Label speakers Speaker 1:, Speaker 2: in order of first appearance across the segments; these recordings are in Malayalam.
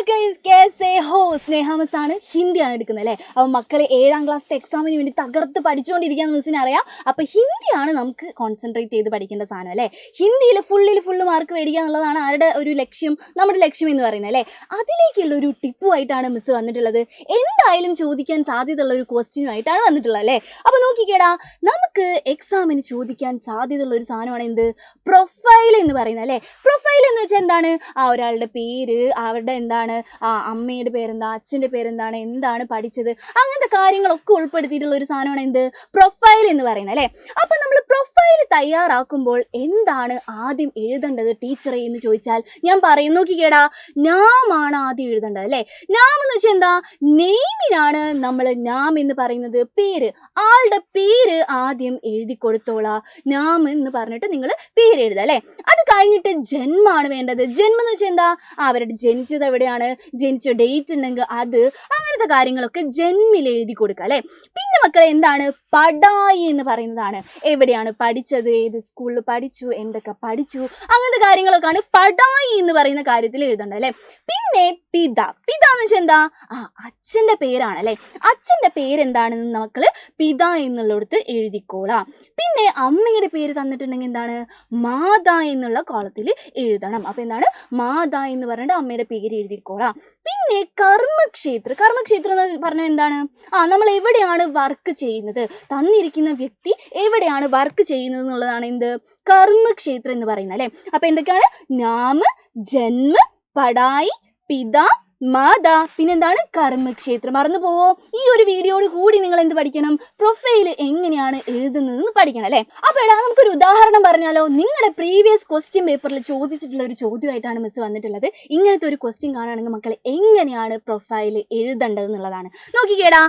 Speaker 1: guys, कैसे हो? സ്നേഹ മിസ് ആണ്, ഹിന്ദിയാണ് എടുക്കുന്നത് അല്ലേ? അപ്പോൾ മക്കളെ 7ാം ക്ലാസ്സിലെ എക്സാമിന് വേണ്ടി തകർത്ത് പഠിച്ചുകൊണ്ടിരിക്കുകയെന്ന് മിസ്സിന് അറിയാം. അപ്പോൾ ഹിന്ദിയാണ് നമുക്ക് കോൺസെൻട്രേറ്റ് ചെയ്ത് പഠിക്കേണ്ട സാധനം അല്ലേ? ഹിന്ദിയിൽ ഫുള്ള് മാർക്ക് മേടിക്കുക എന്നുള്ളതാണ് ആരുടെ ഒരു ലക്ഷ്യം, നമ്മുടെ ലക്ഷ്യം എന്ന് പറയുന്നത് അല്ലേ? അതിലേക്കുള്ള ഒരു ടിപ്പുമായിട്ടാണ് മിസ് വന്നിട്ടുള്ളത്. എന്തായാലും ചോദിക്കാൻ സാധ്യതയുള്ള ഒരു ക്വസ്റ്റ്യനുമായിട്ടാണ് വന്നിട്ടുള്ളത് അല്ലേ? അപ്പോൾ നോക്കിക്കേടാ, നമുക്ക് എക്സാമിന് ചോദിക്കാൻ സാധ്യതയുള്ള ഒരു സാധനമാണ് എന്ത്? പ്രൊഫൈൽ എന്ന് പറയുന്നത് അല്ലേ? പ്രൊഫൈൽ എന്ന് വെച്ചാൽ എന്താണ്? ഒരാളുടെ പേര്, അവരുടെ എന്താണ്, അമ്മയുടെ പേരെന്താ, അച്ഛൻ്റെ പേരെന്താണ്, എന്താണ് പഠിച്ചത്, അങ്ങനത്തെ കാര്യങ്ങളൊക്കെ ഉൾപ്പെടുത്തിയിട്ടുള്ള ഒരു സാധനമാണ് എന്ത്? പ്രൊഫൈൽ എന്ന് പറയുന്നത് അല്ലേ? അപ്പം നമ്മൾ പ്രൊഫൈൽ തയ്യാറാക്കുമ്പോൾ എന്താണ് ആദ്യം എഴുതേണ്ടത് ടീച്ചറെ എന്ന് ചോദിച്ചാൽ ഞാൻ പറയും, നോക്കിക്കേടാ, നാമാണ് ആദ്യം എഴുതേണ്ടത് അല്ലേ? നാം എന്ന് വെച്ചാൽ എന്താ? നെയ്മിനാണ് നമ്മൾ നാം എന്ന് പറയുന്നത്, പേര്, ആളുടെ പേര് ആദ്യം എഴുതി കൊടുത്തോളാം. നാം എന്ന് പറഞ്ഞിട്ട് നിങ്ങൾ പേര് എഴുതുക അല്ലേ? അത് കഴിഞ്ഞിട്ട് ജന്മമാണ് വേണ്ടത്. ജന്മം എന്ന് വെച്ചാൽ എന്താ? അവരുടെ ജനിച്ചത് എവിടെയാണ്, ജനിച്ച ഡേറ്റ് ഉണ്ടെങ്കിൽ അത്, അങ്ങനത്തെ കാര്യങ്ങളൊക്കെ ജന്മിൽ എഴുതി കൊടുക്കുക അല്ലേ? പിന്നെ മക്കളെ എന്താണ്? പഠായി എന്ന് പറയുന്നതാണ്. എവിടെയാണ് പഠിച്ചത്, ഏത് സ്കൂളിൽ പഠിച്ചു, എന്തൊക്കെ പഠിച്ചു, അങ്ങനത്തെ കാര്യങ്ങളൊക്കെയാണ് പഠായി എന്ന് പറയുന്ന കാര്യത്തിൽ എഴുതേണ്ടത് അല്ലേ? പിന്നെ പിത, പിത എന്ന് വെച്ചാൽ എന്താ? അച്ഛൻ്റെ പേരാണ് അല്ലേ? അച്ഛൻ്റെ പേരെന്താണെന്ന് മക്കള് പിത എന്നുള്ളിടത്ത് എഴുതിക്കോളാം. പിന്നെ അമ്മയുടെ പേര് തന്നിട്ടുണ്ടെങ്കിൽ എന്താണ്? മാതാ എന്നുള്ള കോളത്തിൽ എഴുതണം. അപ്പോൾ എന്താണ്? മാതാ എന്ന് പറഞ്ഞിട്ട് അമ്മയുടെ പേര് എഴുതിക്കോളാം. പിന്നെ കർമ്മക്ഷേത്ര, കർമ്മക്ഷേത്രം എന്ന് പറഞ്ഞാൽ എന്താണ്? നമ്മൾ എവിടെയാണ് വർക്ക് ചെയ്യുന്നത്, തന്നിരിക്കുന്ന വ്യക്തി എവിടെയാണ് വർക്ക് ചെയ്യുന്നത് എന്നുള്ളതാണ് എന്ത്? കർമ്മക്ഷേത്രം എന്ന് പറയുന്നത് അല്ലേ? അപ്പോൾ എന്തൊക്കെയാണ്? നാമ, ജന്മ, പഠായി, പിത, മാതാ, പിന്നെന്താണ്? കർമ്മക്ഷേത്രം. മറന്നു പോവോ? ഈ ഒരു വീഡിയോയോട് കൂടി നിങ്ങൾ എന്ത് പഠിക്കണം? പ്രൊഫൈൽ എങ്ങനെയാണ് എഴുതുന്നതെന്ന് പഠിക്കണം അല്ലേ? അപ്പോൾ എടാ, നമുക്കൊരു ഉദാഹരണം പറഞ്ഞാലോ? നിങ്ങളുടെ പ്രീവിയസ് ക്വസ്റ്റ്യൻ പേപ്പറിൽ ചോദിച്ചിട്ടുള്ള ഒരു ചോദ്യമായിട്ടാണ് മിസ് വന്നിട്ടുള്ളത്. ഇങ്ങനത്തെ ഒരു ക്വസ്റ്റ്യൻ കാണുകയാണെങ്കിൽ മക്കൾ എങ്ങനെയാണ് പ്രൊഫൈൽ എഴുതേണ്ടത് എന്നുള്ളതാണ്. നോക്കിക്കേടാ,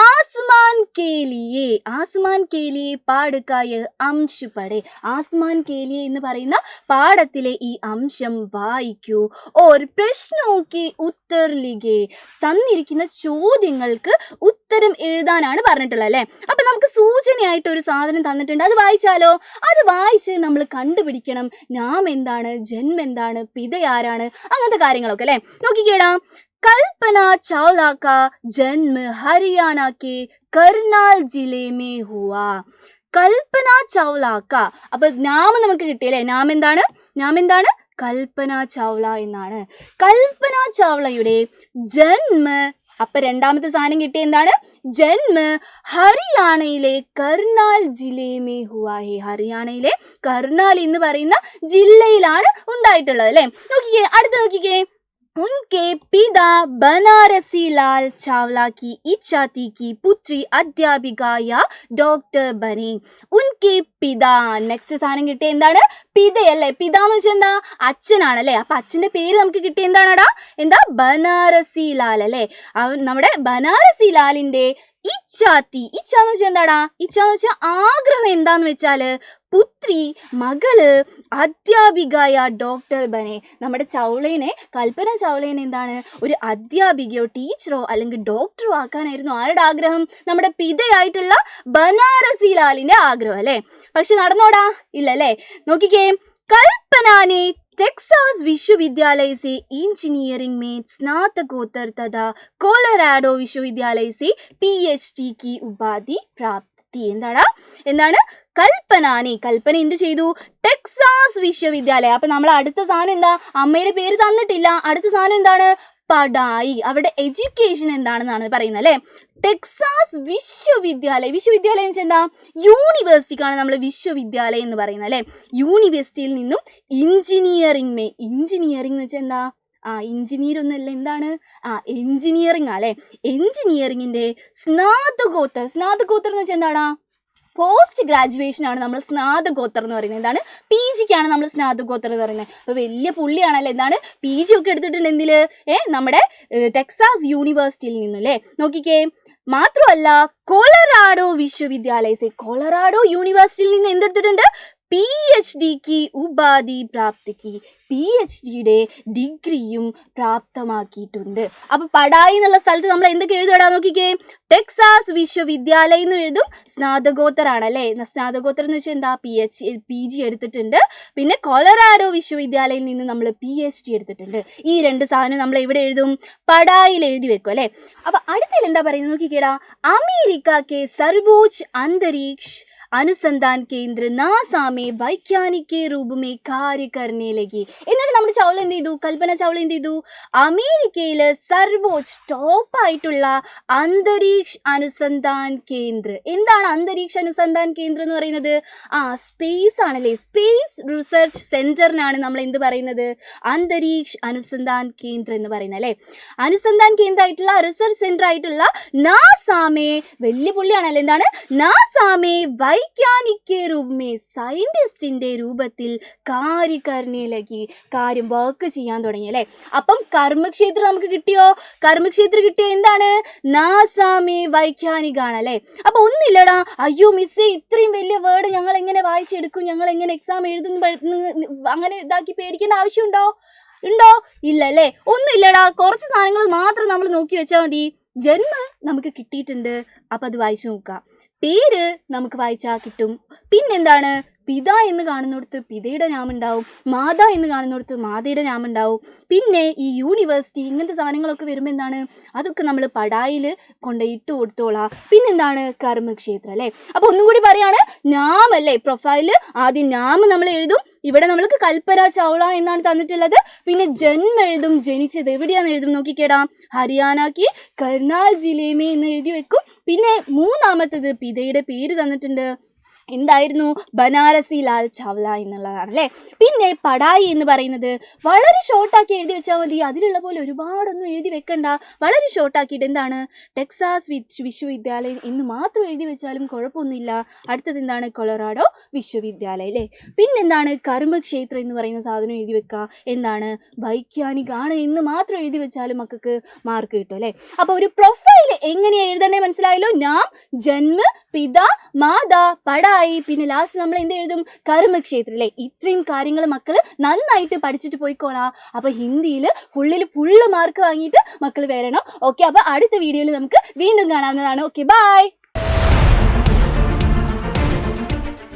Speaker 1: ആസ്മാൻ കേലിയെ, ആസ്മാൻ കേലിയെ പാടുക്കായ അംശ പടേ, ആസ്മാൻ കേലിയെ എന്ന് പറയുന്ന പാഠത്തിലെ ഈ അംശം വായിക്കൂ. ഓർ പ്രശ്നോക്ക് ഉത്തർ ലിഖേ, തന്നിരിക്കുന്ന ചോദ്യങ്ങൾക്ക് ഉത്തരം എഴുതാനാണ് പറഞ്ഞിട്ടുള്ളത് അല്ലേ? അപ്പൊ നമുക്ക് സൂചനയായിട്ട് ഒരു സാധനം തന്നിട്ടുണ്ട്, അത് വായിച്ചാലോ? അത് വായിച്ച് നമ്മൾ കണ്ടുപിടിക്കണം നാം എന്താണ്, ജന്മം എന്താണ്, പിത ആരാണ്, അങ്ങനത്തെ കാര്യങ്ങളൊക്കെ അല്ലേ? നോക്കിക്കേടാ, കൽപ്പന ചൗല കാ ജന്മ ഹരിയാന के करनाल जिले में हुआ. കൽപ്പന ചൗല കാ, അപ്പൊ നാം നമുക്ക് കിട്ടിയല്ലേ? നാം എന്താണ്? നാം എന്താണ്? കൽപ്പന ചൗള എന്നാണ്. കൽപ്പന ചൗളയുടെ ജന്മ, അപ്പൊ രണ്ടാമത്തെ സാധനം കിട്ടിയ എന്താണ്? ജന്മ ഹരിയാനയിലെ കർണാൽ ജില്ലമേ ഹുവാ ഹേ, ഹരിയാനയിലെ കർണാൽ എന്ന് പറയുന്ന ജില്ലയിലാണ് ഉണ്ടായിട്ടുള്ളത് അല്ലേ? നോക്കിക്കേ, അടുത്ത് നോക്കിക്കേ, उनके पिता बनारसी लाल चावला की इच्छा थी कि पुत्री अध्यापिका या डॉक्टर बने. उनके पिता, നെക്സ്റ്റ് സാധനം കിട്ടിയ എന്താണ്? പിതയല്ലേ? പിത എന്ന് വെച്ചാൽ എന്താ? അച്ഛനാണല്ലേ? അപ്പൊ അച്ഛൻ്റെ പേര് നമുക്ക് കിട്ടിയ എന്താണടാ? എന്താ? ബനാറസി ലാൽ അല്ലേ? നമ്മുടെ ബനാറസി ലാലിൻ്റെ ഇച്ഛാത്തി, ഇച്ഛ എന്ന് വെച്ചാൽ എന്താടാ? ഇച്ഛ എന്ന് വെച്ചാൽ ആഗ്രഹം. എന്താന്ന് വെച്ചാല് പുത്രി, മകള്, അധ്യാപികയ ഡോക്ടർ ബനെ, നമ്മുടെ ചൗളേനെ, കൽപ്പന ചൗളേനെ എന്താണ്? ഒരു അധ്യാപികയോ ടീച്ചറോ അല്ലെങ്കിൽ ഡോക്ടറോ ആക്കാനായിരുന്നു ആരുടെ ആഗ്രഹം? നമ്മുടെ പിതയായിട്ടുള്ള ബനാറസി ലാലിന്റെ ആഗ്രഹം അല്ലേ? പക്ഷെ നടന്നോടാ? ഇല്ലല്ലേ? നോക്കിക്കേ, കൽപ്പനാനെ टेक्सास विश्वविद्यालय से इंजीनियरिंग में स्नातकोत्तर तथा कोलोराडो विश्वविद्यालय से PhD की उपाधि प्राप्त. എന്താണ്? കൽപ്പനാനെ, കൽപ്പന എന്ത് ചെയ്തു? ടെക്സാസ് വിശ്വവിദ്യാലയം. അപ്പൊ നമ്മൾ അടുത്ത സാധനം എന്താ? അമ്മയുടെ പേര് തന്നിട്ടില്ല. അടുത്ത സാധനം എന്താണ്? പഠായി, അവരുടെ എഡ്യൂക്കേഷൻ എന്താണെന്നാണ് പറയുന്നത് അല്ലേ? ടെക്സാസ് വിശ്വവിദ്യാലയം, വിശ്വവിദ്യാലയം എന്ന് വെച്ചാൽ എന്താ? യൂണിവേഴ്സിറ്റിക്കാണ് നമ്മൾ വിശ്വവിദ്യാലയം എന്ന് പറയുന്നത് അല്ലേ? യൂണിവേഴ്സിറ്റിയിൽ നിന്നും എഞ്ചിനീയറിംഗ് മേ, എഞ്ചിനീയറിംഗ് എന്ന് വെച്ചാൽ എന്താ? എഞ്ചിനീയർ ഒന്നുമല്ല, എന്താണ്? എഞ്ചിനീയറിംഗ് അല്ലേ? എഞ്ചിനീയറിംഗിൻ്റെ സ്നാതകോത്തർ, സ്നാതകോത്തർ എന്ന് വെച്ചാൽ എന്താടാ? പോസ്റ്റ് ഗ്രാജുവേഷൻ ആണ് നമ്മൾ സ്നാതകോത്തർ എന്ന് പറയുന്നത്. എന്താണ്? PGക്കാണ് നമ്മൾ സ്നാതകോത്തർ എന്ന് പറയുന്നത്. അപ്പോൾ വലിയ പുള്ളിയാണല്ലോ. എന്താണ്? PG ഒക്കെ എടുത്തിട്ടുണ്ട് എന്തില്? നമ്മുടെ ടെക്സാസ് യൂണിവേഴ്സിറ്റിയിൽ നിന്നും അല്ലേ? നോക്കിക്കേ, മാത്രമല്ല കൊളറാഡോ വിശ്വവിദ്യാലയ, കൊളറാഡോ യൂണിവേഴ്സിറ്റിയിൽ നിന്ന് എന്തെടുത്തിട്ടുണ്ട്? PhD की ഉപാധി പ്രാപ്തിക്ക് PhDയുടെ ഡിഗ്രിയും പ്രാപ്തമാക്കിയിട്ടുണ്ട്. അപ്പൊ പടായി എന്നുള്ള സ്ഥലത്ത് നമ്മൾ എന്തൊക്കെ എഴുതുവിടാൻ നോക്കിക്കേ, ടെക്സാസ് വിശ്വവിദ്യാലയം എന്ന് എഴുതും. സ്നാതകോത്തരാണ് അല്ലേ, സ്നാതകോത്തരം എന്ന് വെച്ചാൽ എന്താ, PG എടുത്തിട്ടുണ്ട്. പിന്നെ കൊളറാഡോ വിശ്വവിദ്യാലയത്തിൽ നിന്ന് നമ്മൾ PhD എടുത്തിട്ടുണ്ട്. ഈ രണ്ട് സാധനം നമ്മൾ എവിടെ എഴുതും, പടായിൽ എഴുതി വെക്കും അല്ലേ. അപ്പൊ അടുത്തതിൽ എന്താ പറയുന്നത് നോക്കിക്കേടാ, അമേരിക്ക के सर्वोच्च अंतरिक्ष अनुसंधान केंद्र नासा में वैज्ञानिक के रूप में कार्य करने लगी. എന്നിട്ട് നമ്മുടെ ചൗള എന്ത് ചെയ്തു, കൽപ്പന ചൗള എന്ത് ചെയ്തു, അമേരിക്കയിലെ സർവോച്ച് ടോപ്പ് ആയിട്ടുള്ള അന്തരീക്ഷ അനുസന്ധാൻ കേന്ദ്ര. എന്താണ് അന്തരീക്ഷ അനുസന്ധാൻ കേന്ദ്ര എന്ന് പറയുന്നത്, സ്പേസ് ആണല്ലേ, സ്പേസ് റിസർച്ച് സെന്ററിനാണ് നമ്മൾ എന്ത് പറയുന്നത്, അന്തരീക്ഷ അനുസന്ധാൻ കേന്ദ്ര എന്ന് പറയുന്നത് അല്ലേ. അനുസന്ധാൻ കേന്ദ്ര ആയിട്ടുള്ള റിസർച്ച് സെന്റർ ആയിട്ടുള്ള നാസാമേ, വലിയ പുള്ളിയാണല്ലേ, എന്താണ് നാസാമേ വൈജ്ഞാനിക രൂപമേ, സയന്റിസ്റ്റിന്റെ രൂപത്തിൽ കാര്യകർണയിലേക്ക് കാര്യം വർക്ക് ചെയ്യാൻ തുടങ്ങി അല്ലേ. അപ്പം കർമ്മക്ഷേത്രം നമുക്ക് കിട്ടിയോ, കർമ്മക്ഷേത്രം കിട്ടിയോ, എന്താണ് നാസാമേ വൈജ്ഞാനികാണ് അല്ലേ. അപ്പൊ ഒന്നില്ലടാ, അയ്യോ മിസ്സേ ഇത്രയും വലിയ വേർഡ് ഞങ്ങൾ എങ്ങനെ വായിച്ചെടുക്കും, ഞങ്ങൾ എങ്ങനെ എക്സാം എഴുതുന്നു, അങ്ങനെ ഇതാക്കി പേടിക്കേണ്ട ആവശ്യമുണ്ടോ, ഉണ്ടോ, ഇല്ല അല്ലേ, ഒന്നുമില്ലടാ. കുറച്ച് സാധനങ്ങൾ മാത്രം നമ്മൾ നോക്കി വെച്ചാൽ മതി. ജന്മം നമുക്ക് കിട്ടിയിട്ടുണ്ട്, അപ്പം അത് വായിച്ചു നോക്കുക. പേര് നമുക്ക് വായിച്ചാൽ കിട്ടും. പിന്നെന്താണ്, പിത എന്ന് കാണുന്നിടത്ത് പിതയുടെ നാമം ഉണ്ടാവും, മാതാ എന്ന് കാണുന്നിടത്ത് മാതയുടെ നാമം ഉണ്ടാവും. പിന്നെ ഈ യൂണിവേഴ്സിറ്റി ഇങ്ങനത്തെ സാധനങ്ങളൊക്കെ വരുമ്പോൾ എന്താണ്, അതൊക്കെ നമ്മൾ പടായിൽ കൊണ്ട് ഇട്ട് കൊടുത്തോളാം. പിന്നെന്താണ്, കർമ്മക്ഷേത്രം അല്ലേ. അപ്പോൾ ഒന്നും കൂടി പറയാണ്, നാം അല്ലേ, പ്രൊഫൈല് ആദ്യം നാം നമ്മൾ എഴുതും. ഇവിടെ നമ്മൾക്ക് കൽപ്പന ചൗള എന്നാണ് തന്നിട്ടുള്ളത്. പിന്നെ ജന്മം എഴുതും, ജനിച്ചത് എവിടെയാണെന്ന് എഴുതും. നോക്കിക്കേടാം, ഹരിയാനക്ക് കർണാൽ ജില്ലമേ എന്ന് എഴുതി വെക്കും. പിന്നെ മൂന്നാമത്തത് പിതയുടെ പേര് തന്നിട്ടുണ്ട്, എന്തായിരുന്നു, ബനാറസി ലാൽ ചാവല എന്നുള്ളതാണ് അല്ലേ. പിന്നെ പടായി എന്ന് പറയുന്നത് വളരെ ഷോർട്ടാക്കി എഴുതി വെച്ചാൽ മതി, അതിലുള്ള പോലെ ഒരുപാടൊന്നും എഴുതി വെക്കണ്ട. വളരെ ഷോർട്ടാക്കിയിട്ട് എന്താണ്, ടെക്സാസ് വിശ്വവിദ്യാലയം എന്ന് മാത്രം എഴുതി വെച്ചാലും കുഴപ്പമൊന്നുമില്ല. അടുത്തത് എന്താണ്, കൊളറാഡോ വിശ്വവിദ്യാലയം അല്ലേ. പിന്നെന്താണ്, കർമ്മക്ഷേത്രം എന്ന് പറയുന്ന സാധനം എഴുതി വെക്കുക. എന്താണ്, വൈജ്ഞാനികാണ് എന്ന് മാത്രം എഴുതി വെച്ചാലും മക്കൾക്ക് മാർക്ക് കിട്ടും അല്ലേ. അപ്പോൾ ഒരു പ്രൊഫൈൽ എങ്ങനെയാണ് എഴുതണ്ടേ മനസ്സിലായല്ലോ. നാം, ജന്മ, പിത, മാതാ, പടായി, പിന്നെ ലാസ്റ്റ് നമ്മൾ എന്ത് എഴുതും, കർമ്മക്ഷേത്രം അല്ലേ. ഇത്രയും കാര്യങ്ങൾ മക്കൾ നന്നായിട്ട് പഠിച്ചിട്ട് പോയിക്കോളാം. അപ്പോൾ ഹിന്ദിയിൽ ഫുള്ള് മാർക്ക് വാങ്ങിയിട്ട് മക്കൾ വരണം. ഓക്കെ, അപ്പോൾ അടുത്ത വീഡിയോയിൽ നമുക്ക് വീണ്ടും കാണാവുന്നതാണ്. Okay, by.